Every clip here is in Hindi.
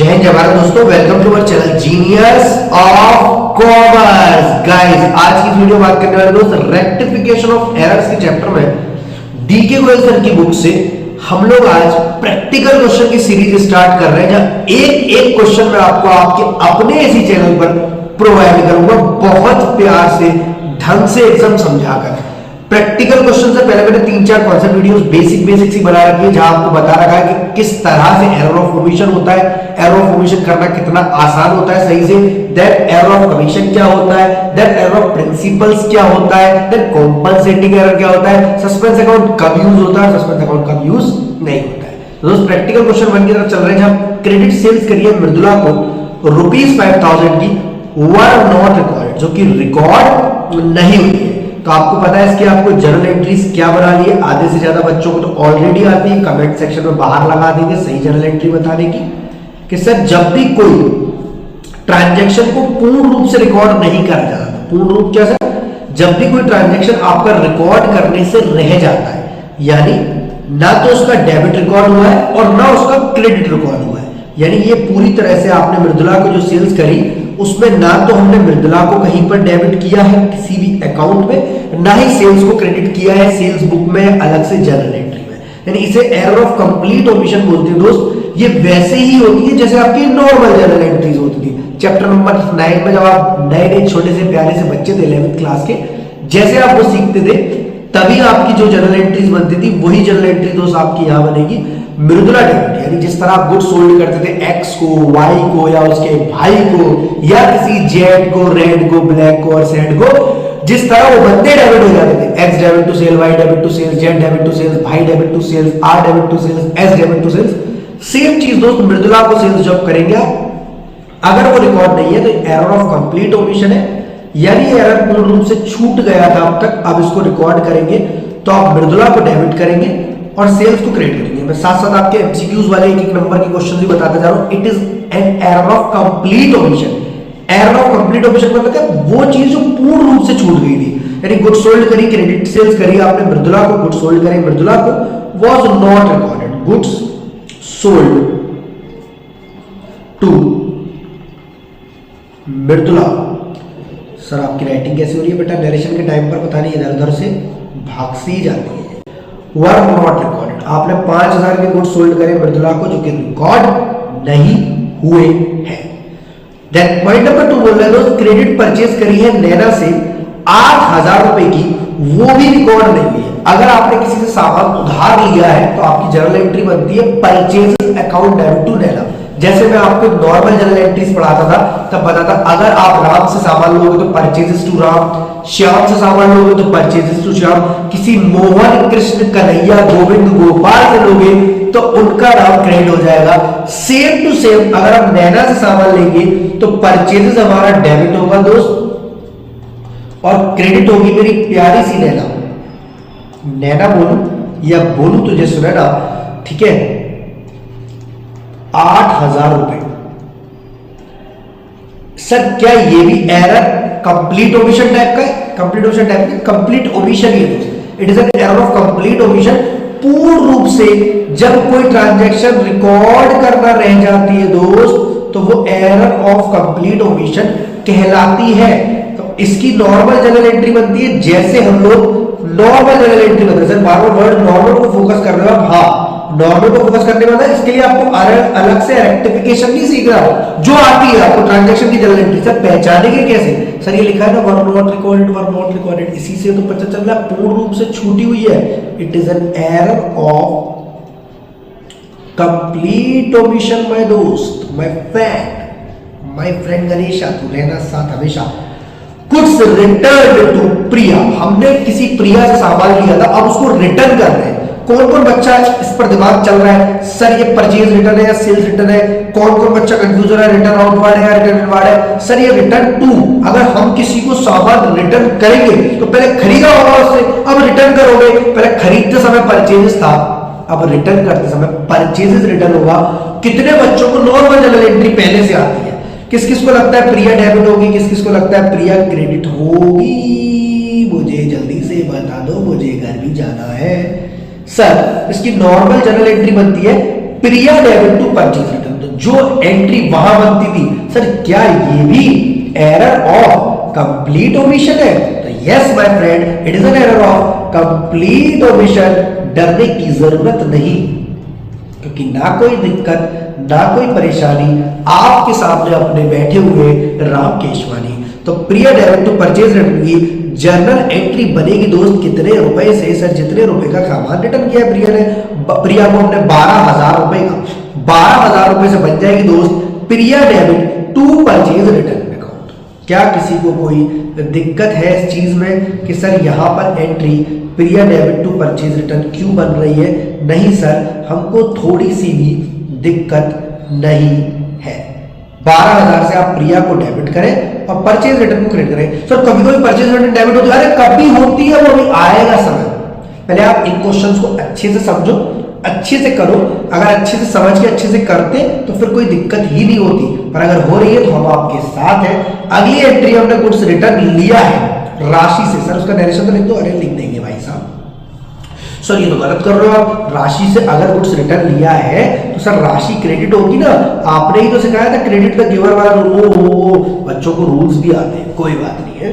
हिंद जय भारत दोस्तों, welcome to our channel Genius of Commerce. Guys, आज की वीडियो बात करने वाले दोस्त रेक्टिफिकेशन ऑफ एरर्स के चैप्टर में डीके गोयल सर की बुक से हम लोग आज प्रैक्टिकल क्वेश्चन की सीरीज स्टार्ट कर रहे हैं, जहां एक एक क्वेश्चन में आपको आपके अपने इसी चैनल पर प्रोवाइड करूंगा बहुत प्यार से, ढंग से एकदम समझाकर। प्रैक्टिकल क्वेश्चन से पहले मैंने 3-4 कॉन्सेप्ट वीडियोस बेसिक ही बना रखी है, जहां आपको बता रखा है कि किस तरह से एरर ऑफ ओमिशन होता है, एरर ऑफ ओमिशन करना कितना आसान होता है सही से, दैट एरर ऑफ कमीशन क्या होता है, दैट एरर ऑफ प्रिंसिपल्स क्या होता है, दैट कॉम्पनसेटिंग एरर क्या होता है, सस्पेंस अकाउंट कब यूज होता है, सस्पेंस अकाउंट कब यूज नहीं होता है। तो दोस्त प्रैक्टिकल क्वेश्चन 1 की तरफ चल रहे हैं, जहां क्रेडिट सेल्स करिए मृदुला को ₹5,000 की वर नॉट रिकॉर्ड, जो कि रिकॉर्ड नहीं हुई है। तो आपको पता है इसकी आपको जर्नल एंट्रीज क्या बना ली है, आधे से ज्यादा बच्चों को तो ऑलरेडी आती है, कमेंट सेक्शन में बाहर लगा देंगे सही जर्नल एंट्री बताने की कि सर जब भी कोई ट्रांजैक्शन को पूर्ण रूप से रिकॉर्ड नहीं करा जाता, पूर्ण रूप क्या सर, जब भी कोई ट्रांजैक्शन आपका रिकॉर्ड करने से रह जाता है, यानी ना तो उसका डेबिट रिकॉर्ड हुआ है और ना उसका क्रेडिट रिकॉर्ड हुआ है, यानी ये पूरी तरह से आपने मृदुला को जो सेल्स करी उसमें ना तो हमने मृदुला को कहीं पर डेबिट किया है किसी भी अकाउंट में, ना ही सेल्स को क्रेडिट किया है सेल्स बुक में अलग से जर्नल एंट्री में, यानी इसे एरर ऑफ कंप्लीट ओमिशन बोलते हैं दोस्त। ये वैसे ही होती है जैसे आपकी नॉर्मल जर्नल एंट्रीज होती थी। चैप्टर नंबर 9 में जब आप नए छोटे से प्यारे से बच्चे थे 11th क्लास के, जैसे आप वो सीखते थे तभी आपकी जो जर्नल एंट्रीज बनती थी वही जर्नल एंट्री दोस्त आपकी यहां बनेगी मृदुला डेबिट, यानी जिस तरह आप गुड सोल्ड करते थे एक्स को, वाई को या उसके भाई को या किसी जेड को, रेड को, ब्लैक को और सेड को, जिस तरह वो बंदे डेबिट हो जाते थे, X debit to sale, Y debit to sale, Z debit to sale, भाई debit to sale, R debit to sale, S debit to sale, same चीज दोस्त मृदुला को सेल्स जब करेंगे अगर वो रिकॉर्ड नहीं है तो एरर ऑफ कंप्लीट ओमिशन है, यानी एरर पूर्ण रूप से छूट गया था अब तक, अब इसको रिकॉर्ड करेंगे तो आप मृदुला को डेबिट करेंगे और सेल्स को क्रेडिट करेंगे। मैं साथ साथ आपके एमसीक्यूज वाले एक नंबर के क्वेश्चन भी बताते जा रहा हूं। It is an error of complete omission. Error of complete omission का मतलब वो चीज जो पूर्ण रूप से छूट गई थी, यानी गुड सोल्ड करी, क्रेडिट सेल्स करी आपने मृदुला को, गुड सोल्ड करी मृदुला को, was not recorded, goods sold to Mridula. Sir आपकी राइटिंग कैसी हो रही है बेटा, नरेशन के टाइम पर पता नहीं इधर उधर से भाग सी जाती है। वर नॉट रिकॉर्डेड, आपने 5,000 के गुड्स सोल्ड करे मृदुला को जो कि रिकॉर्ड नहीं हुए हैं। देन पॉइंट नंबर 2 बोल रहे हैं दोस्त, क्रेडिट परचेज करी है नैना से 8,000 रुपए की, वो भी रिकॉर्ड नहीं हुई है। अगर आपने किसी से सामान उधार लिया है तो आपकी जर्नल एंट्री बनती है परचेज अकाउंट डेबिट टू नैना। जैसे मैं आपको नॉर्मल जर्नल एंट्रीज पढ़ाता था तब बताता, अगर आप राम से सामान लोगे तो परचेजेस टू राम, श्याम से सामान लोगे तो परचेजेस टू श्याम, किसी मोहन कृष्ण कन्हैया गोविंद गोपाल से लोगे तो उनका नाम क्रेडिट हो जाएगा। सेम टू सेम अगर आप नैना से सामान लेंगे तो परचेजेस हमारा डेबिट होगा दोस्त और क्रेडिट होगी मेरी प्यारी सी नैना। नैना बोलू या बोलू तुझे सुना ना, ठीक है, 8,000 रुपए। सर क्या ये भी एरर कंप्लीट ओमिशन टाइप का है? कंप्लीट ओमिशन टाइप का, कंप्लीट ओमिशन ही है। It is an error of complete omission. पूर्ण रूप से जब कोई ट्रांजैक्शन रिकॉर्ड करना रह जाती है दोस्त तो वो एरर ऑफ कंप्लीट ओमिशन कहलाती है। तो इसकी नॉर्मल जर्नल एंट्री बनती है, जैसे हम लोग नॉर्मल जर्नल एंट्री बनते हैं। सर बार बार वर्ड नॉर्मल को फोकस कर रहे हो आप, हाँ नॉर्मल को फोकस करने वाला है, इसके लिए आपको अलग से रेक्टिफिकेशन नहीं सीख रहा हो, जो आती है आपको ट्रांजैक्शन की जर्नल एंट्री। सर पहचानेंगे कैसे? सर ये लिखा है ना were not recorded, were not recorded, इसी से तो पता चल रहा है पूर्ण रूप से छूटी हुई है। It is an error of complete omission my दोस्त, माय फ्रेंड गणेशा, तू रहना साथ हमेशा। गुड्स रिटर्न टू प्रिया, हमने किसी प्रिया से सामान लिया था, अब उसको रिटर्न कर रहे हैं। कौन कौन बच्चा इस पर दिमाग चल रहा है, सर ये परचेज रिटर्न है या सेल्स रिटर्न है? कौन कौन बच्चा कंफ्यूज हो रहा है, रिटर्न आउटवर्ड है या रिटर्न इनवर्ड है? सर ये रिटर्न टू, अगर हम किसी को सामान रिटर्न करेंगे तो पहले खरीदा होगा उससे, अब रिटर्न करोगे, पहले खरीदते समय परचेजेस था, अब रिटर्न करते समय परचेजेस रिटर्न होगा। कितने बच्चों को नॉर्मल जर्नल एंट्री पहले से आती है? किस किस को लगता है प्रिया डेबिट होगी, किस किस को लगता है प्रिया क्रेडिट होगी? मुझे जल्दी से बता दो, मुझे घर भी जाना है। सर इसकी नॉर्मल जर्नल एंट्री बनती है प्रिया डेबिट टू परचेज रिटर्न। तो जो एंट्री वहां बनती थी, सर क्या ये भी एरर ऑफ कंप्लीट ओमिशन है? तो yes my friend, it is an error of complete omission. डरने की जरूरत नहीं, क्योंकि ना कोई दिक्कत ना कोई परेशानी, आपके सामने अपने बैठे हुए राम केशवानी। तो प्रिया डेबिट टू परचेज रिटर्न की जर्नल एंट्री बनेगी दोस्त कितने रुपए से? सर जितने रुपए का सामान रिटर्न किया प्रिया को हमने 12,000 रुपए का, 12,000 रुपए से बन जाएगी दोस्त Priya debit to purchase return account. क्या किसी को कोई दिक्कत है इस चीज में कि सर यहां पर entry Priya debit to purchase return क्यों बन रही है? नहीं सर, हमको थोड़ी सी भी दिक्कत नहीं है। 12,000 से आप प्रिया को डेबिट करें और परचेज रिटर्न को क्रेडिट करें। सर कभी कोई परचेज रिटर्न डेबिट होती है? अरे कभी होती है, वो भी आएगा समय। पहले आप इन क्वेश्चंस को अच्छे से समझो, अच्छे से करो। अगर अच्छे से समझ के अच्छे से करते तो फिर कोई दिक्कत ही नहीं होती, पर अगर हो रही है तो हम आपके साथ हैं। अगली एंट्री हमने गुड्स रिटर्न लिया है राशि से। सर उसका डायरेक्शन तो लिख दो। अरे लिख देंगे भाई साहब। सर ये तो गलत कर रहे हो आप, राशि से अगर गुड्स रिटर्न लिया है तो सर राशि क्रेडिट होगी ना। आपने ही तो सिखाया था क्रेडिट द गिवर वाला रूल। बच्चों को रूल्स भी आते हैं, कोई बात नहीं है।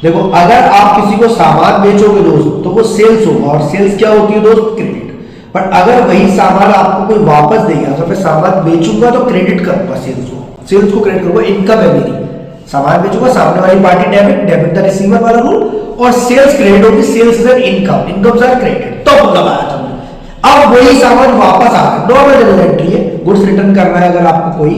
देखो अगर आप किसी को सामान बेचोगे दोस्त तो वो सेल्स होगा, और सेल्स क्या होती है दोस्त? क्रेडिट। पर अगर वही सामान आपको कोई वापस देगा तो मैं सामान बेचूंगा तो क्रेडिट करूंगा सेल्स को क्रेडिट करूंगा। इनकम है मेरी, सामान बेचूंगा, सामने वाली पार्टी डेबिट द रिसीवर वाला रूल, और सेल्स क्रेडिट होगी। Sales is income, income are credit. तो मतलब आया था। अब वही सामान वापस आ रहा है, नॉर्मल जनरल एंट्री है, गुड्स रिटर्न करना है अगर आपको कोई,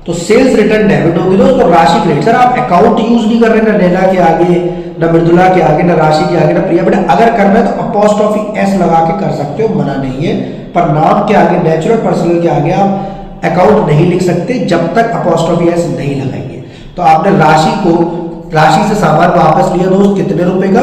तो सेल्स रिटर्न डेबिट होगी दोस्त, तो राशि क्रेडिट। सर आप अकाउंट यूज नहीं कर रहे ना नैना के आगे, ना मृदुला के आगे, ना राशि के आगे, ना प्रिया। बेटा अगर करना है तो अपोस्ट्रोफी एस लगा के कर सकते हो, मना नहीं है। पर नाम के आगे, नेचुरल पर्सनल के आगे आप अकाउंट नहीं लिख सकते जब तक अपोस्ट्रोफी एस नहीं लगाएंगे। तो आपने राशि से सामान वापस लिया दोस्त, कितने रुपए का?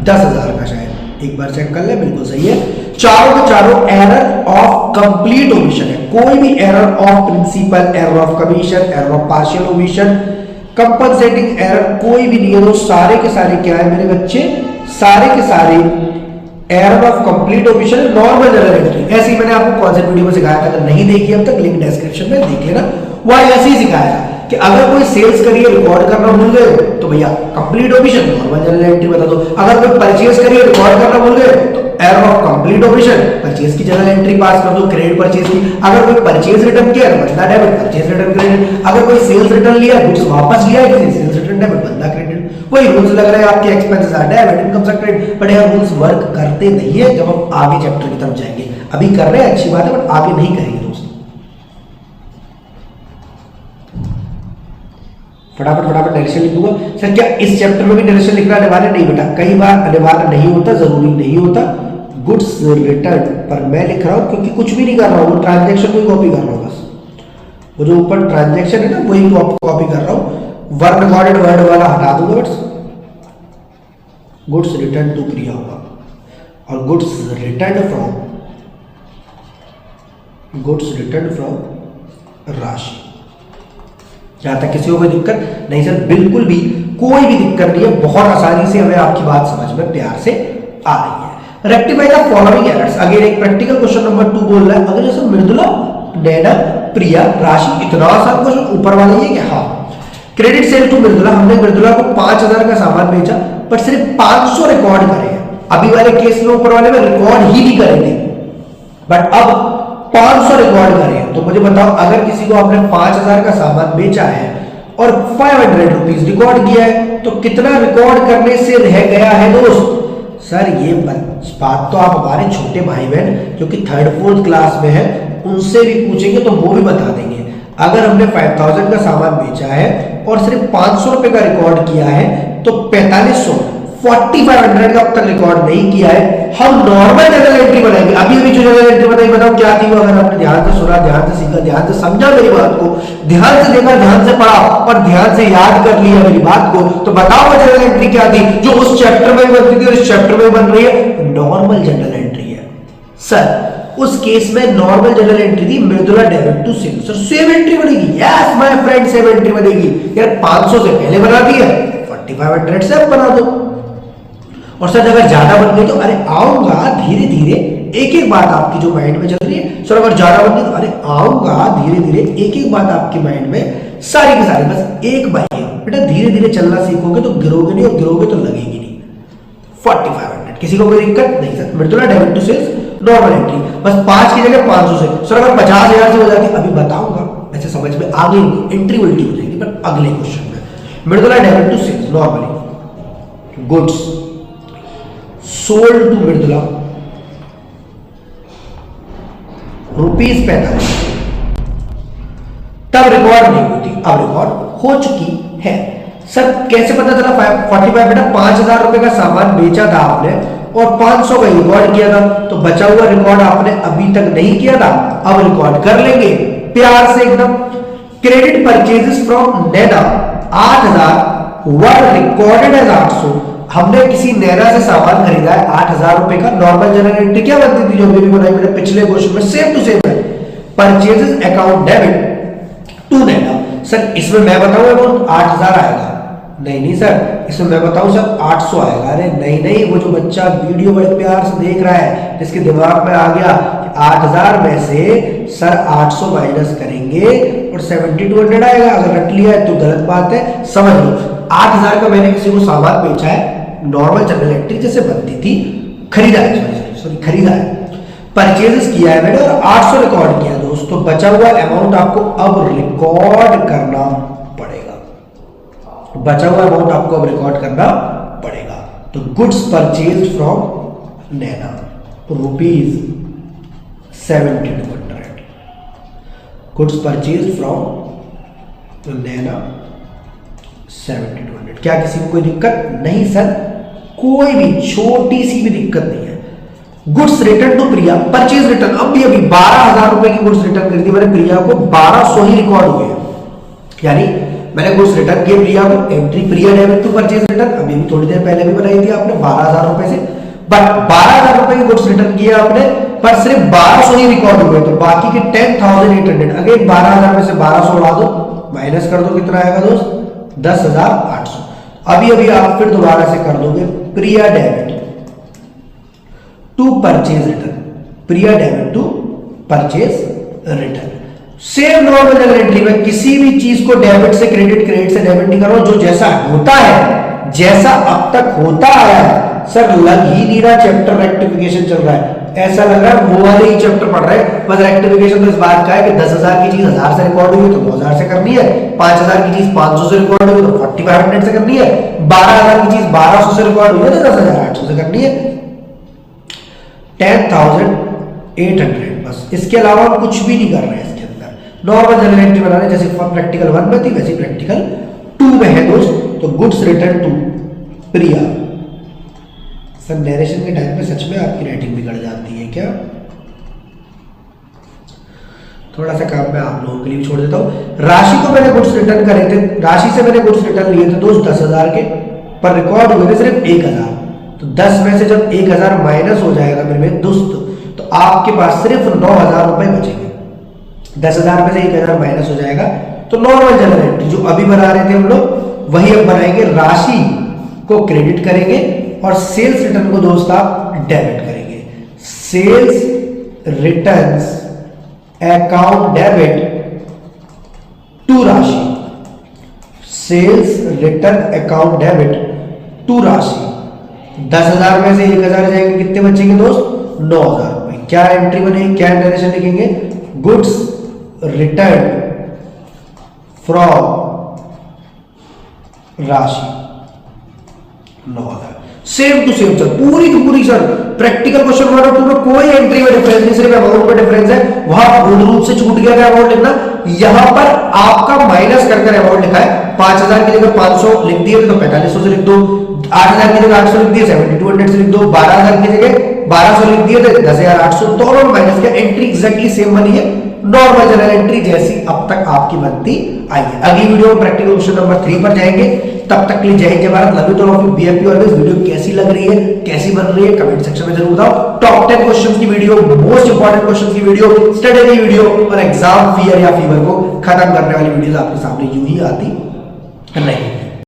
10,000 का शायद, एक बार चेक कर ले, बिल्कुल सही है। चारों के चारों एरर ऑफ कंप्लीट ओमिशन है। कोई भी error of principle, error of commission, error of partial omission, compensating error कोई भी नहीं है दोस्त। सारे के सारे क्या है मेरे बच्चे? सारे के सारे error of complete omission, normal general entry. ऐसे ही मैंने आपको कॉन्सेप्ट वीडियो में सिखाया था, अगर नहीं देखी अब तक लिंक डिस्क्रिप्शन में देख लेना। वह ऐसे ही सिखाया था कि अगर कोई सेल्स करिए रिकॉर्ड करना भूल गए तो भैया complete omission, normal general entry बता दो। अगर कोई परचेज करिए रिकॉर्ड करना भूल गए तो error of complete omission, purchase की जनरल एंट्री पास कर दो, क्रेडिट परचेज की। अगर कोई परचेज रिटर्न किया तो बंदा डेबिट, परचेज रिटर्न क्रेडिट। अगर कोई सेल्स रिटर्न लिया, गुड्स वापस लिया है, सेल्स रिटर्न डेबिट, बंदा क्रेडिट। वही रूल्स लग रहे हैं आपके, expenses are debit, income are credit. But यह रूल्स वर्क करते नहीं है जब हम आगे चैप्टर की तरफ जाएंगे। अभी कर रहे हैं अच्छी बात है, बट आगे नहीं करेंगे दोस्त। फटाफट डायरेक्शन लिख दूंगा। सर क्या इस चैप्टर में भी डायरेक्शन लिखना अनिवार्य? नहीं बेटा, कई बार अनिवार्य नहीं होता, जरूरी नहीं होता। गुड्स रिटर्न पर मैं लिख रहा हूं क्योंकि कुछ भी नहीं कर रहा हूं, ट्रांजैक्शन को ही कॉपी कर रहा हूं बस। वो जो ऊपर ट्रांजैक्शन है ना वही कॉपी कर रहा हूं। वर्ड रिकॉर्डेड वर्ड वाला हटा दूंगा बस। गुड्स रिटर्न टू प्रिया होगा, और गुड्स रिटर्न फ्रॉम राशि। जहां तक किसी को कोई दिक्कत नहीं? सर बिल्कुल भी कोई भी दिक्कत नहीं है, बहुत आसानी से हमें आपकी बात समझ में प्यार से आ रही है। Rectify the following errors. Again एक प्रैक्टिकल क्वेश्चन नंबर 2 बोल रहा है, अगर जैसे मृदुला, नैना, प्रिया, राशि, इतना आसान क्वेश्चन ऊपर वाला ये क्या? हाँ, क्रेडिट सेल टू मृदुला, हमने मृदुला को 5,000 का सामान बेचा, पर सिर्फ 500 रिकॉर्ड करे। अभी वाले केस में ऊपर वाले में रिकॉर्ड ही नहीं करेंगे, बट अब 500 रिकॉर्ड करें। तो मुझे बताओ, अगर किसी को आपने 5,000 का सामान बेचा है और 500 रुपीज रिकॉर्ड किया है तो कितना रिकॉर्ड करने से रह गया है दोस्त? सर ये बात तो आप हमारे छोटे भाई बहन जो कि 3rd 4th क्लास में है उनसे भी पूछेंगे तो वो भी बता देंगे। अगर हमने 5,000 का सामान बेचा है और सिर्फ 500 रुपए का रिकॉर्ड किया है तो 4500 4500 का अब तक रिकॉर्ड नहीं किया है। हम नॉर्मल जनरल एंट्री बनाएंगे। अभी जो जनरल एंट्री बनाई बताओ क्या थी वो? अगर आपने ध्यान से सुना, ध्यान से सीखा, ध्यान से समझा मेरी बात को, ध्यान से देखा, ध्यान से पढ़ा और ध्यान से याद कर लिया मेरी बात को, तो बताओ वो जनरल एंट्री क्या थी जो उस चैप्टर में बनती थी और इस चैप्टर में बन रही है? नॉर्मल जनरल एंट्री है सर। उस केस में नॉर्मल जनरल एंट्री थी Mridula debit to sale. Sir same entry बनेगी? Yes my friend, same entry बनेगी। यार 500 से पहले बना दी है, 4500 से अब बना दो। और सर अगर ज्यादा बन गई तो अरे आऊंगा, धीरे धीरे एक एक बात आपकी जो माइंड में चल रही है। सर अगर ज्यादा बनती तो अरे आऊंगा धीरे धीरे, एक एक बात आपके माइंड में सारी की सारी, बस एक बाई एक। बेटा धीरे धीरे चलना सीखोगे तो गिरोगे नहीं, और गिरोगे तो लगेगी नहीं। 4500 किसी को कोई दिक्कत नहीं sir. Mridula debit to sales normal entry, बस 5 की जगह 500 से। सर अगर 50,000 से हो जाती, अभी बताऊंगा, ऐसे समझ में आगे एंट्री उल्टी हो जाएगी, पर अगले क्वेश्चन में। Mridula debit to sales normally goods sold to Mridula ₹45, तब रिकॉर्ड नहीं होती, अब रिकॉर्ड हो चुकी है। सर कैसे पता चला 45? बेटा 5,000 रुपए का सामान बेचा था आपने और 500 का रिकॉर्ड किया था, तो बचा हुआ रिकॉर्ड आपने अभी तक नहीं किया था, अब रिकॉर्ड कर लेंगे प्यार से एकदम। Credit purchases from Naina 8,000 were recorded as 800। हमने किसी नैना से सामान खरीदा है 8,000 रुपए का। नॉर्मल जनरल एंट्री क्या बनती थी जो अभी बनाई मैंने पिछले क्वेश्चन में, सेम टू सेम है। Purchases account debit to Naina. Sir इसमें मैं बताऊं अमाउंट 8,000 आएगा? नहीं नहीं सर, इसमें मैं बताऊं सर 800 आएगा। अरे नहीं नहीं, वो जो बच्चा वीडियो बड़े प्यार से देख रहा है, जिसके दिमाग में आ गया कि 8,000 में से सर 800 माइनस करेंगे और 7200 आएगा, अगर रट लिया है तो गलत बात है, समझ लो। 8,000 का मैंने किसी को सामान बेचा है, नॉर्मल जनरल एंट्री जैसे बनती थी, खरीदा है, सॉरी खरीदा है, परचेजेस किया है मैंने और 800 रिकॉर्ड किया दोस्तों। बचा हुआ अमाउंट आपको अब रिकॉर्ड करना पड़ेगा, बचा हुआ अमाउंट आपको अब रिकॉर्ड करना पड़ेगा। तो goods purchase from Naina ₹7200, goods purchase from Naina 7200। क्या किसी को कोई दिक्कत नहीं सर? कोई भी छोटी सी भी दिक्कत नहीं है। Goods return to Priya, purchase return, अभी 12,000 रुपए की गुड्स रिटर्न कर दी मैंने प्रिया को, 1200 ही रिकॉर्ड हुए, यानी मैंने गुड्स रिटर्न किए प्रिया को, entry Priya debit to purchase return, अभी भी थोड़ी देर पहले भी बनाई थी आपने 12,000 रुपए से। बट 12,000 रुपए की गुड्स रिटर्न किया आपने, पर सिर्फ 1200 ही रिकॉर्ड हुए, तो बाकी के 10,800 अगेन 12,000 में से 1200 उड़ा दो, माइनस कर दो, कितना आएगा दोस्त? 10,800। अभी आप फिर दोबारा से कर दोगे Priya debit to purchase return, Priya debit to purchase return. Same normal general entry में किसी भी चीज को डेबिट से क्रेडिट, क्रेडिट से डेबिट नहीं करो, जो जैसा होता है, जैसा अब तक होता आया है। सर लग ही नहीं रहा चैप्टर रेक्टिफिकेशन चल रहा है, ऐसा लग रहा है वो वाले ही चैप्टर पढ़ रहे हैं। बस रेक्टिफिकेशन तो इस बात का है कि 10,000 की चीज 1000 से रिकॉर्ड हुई तो 9,000 से करनी है, 5,000 की चीज 500 से रिकॉर्ड हुई तो 4500 से करनी है, 12,000 की चीज 1200 से रिकॉर्ड हुई तो 10,800 से करनी है, 10,800 बस। इसके अलावा कुछ भी नहीं कर रहे हैं इसके अंदर। नॉर्मल जनरल एंट्री बनाने जैसे प्रैक्टिकल 1 में थी वैसे प्रैक्टिकल 2 में है दोस्त। तो goods return to Priya. Sir narration के टाइम पे सच में आपकी राइटिंग बिगड़ जाती है क्या? थोड़ा सा काम मैं आप लोगों के लिए छोड़ देता हूं। राशि को मैंने गुड्स रिटर्न करे थे, राशि से मैंने गुड्स रिटर्न लिए थे दोस्त 10,000 के, पर रिकॉर्ड हुए थे सिर्फ 1,000। तो 10 में से जब 1,000 माइनस हो जाएगा मेरे दोस्त, तो आपके पास सिर्फ 9,000 रुपए बचेंगे। 10,000 में से 1,000 माइनस हो जाएगा, तो नॉर्मल जनरल एंट्री जो अभी बना रहे थे हम लोग वही अब बनाएंगे। राशि को क्रेडिट करेंगे और सेल्स रिटर्न को दोस्त आप डेबिट करेंगे। Sales returns account debit to Rashi, sales return account debit to Rashi. 10,000 में से 1,000 जाएंगे, कितने बचेंगे दोस्त? 9,000 रुपए। क्या एंट्री बनेगी, क्या नरेशन लिखेंगे? गुड्स रिटर्न फ्रॉम राशि 9,000। सेम टू सेम सर, पूरी की पूरी सर प्रैक्टिकल क्वेश्चन नंबर 2 में कोई एंट्री में डिफरेंस नहीं, सिर्फ अमाउंट में डिफरेंस है। वहां पूर्ण रूप से छूट गया था अमाउंट लिखना, यहां पर आपका माइनस कर अमाउंट लिखा है। 5,000 की जगह 500 लिख दिए तो 4500 से लिख दो, 8,000 की जगह 800 लिख दिए 7200 से लिख दो, 12,000 की जगह 1200 लिख दिए तो 10,800, दोनों माइनस किया, एंट्री एग्जैक्टली सेम बनी है, नॉर्मल जनरल एंट्री जैसी अब तक आपकी बनती आई है। अगली वीडियो में प्रैक्टिकल क्वेश्चन नंबर 3 पर जाएंगे। तब तक के लिए जय हिंद जय Bharat, love you to all of you, BAP always. Video कैसी लग रही है, कैसी बन रही है, कमेंट सेक्शन में जरूर बताओ। टॉप 10 क्वेश्चंस की वीडियो, मोस्ट इंपॉर्टेंट क्वेश्चंस की वीडियो, स्टडी की वीडियो और एग्जाम फियर या फीवर को खत्म करने वाली वीडियोस आपके सामने यूं ही आती नहीं।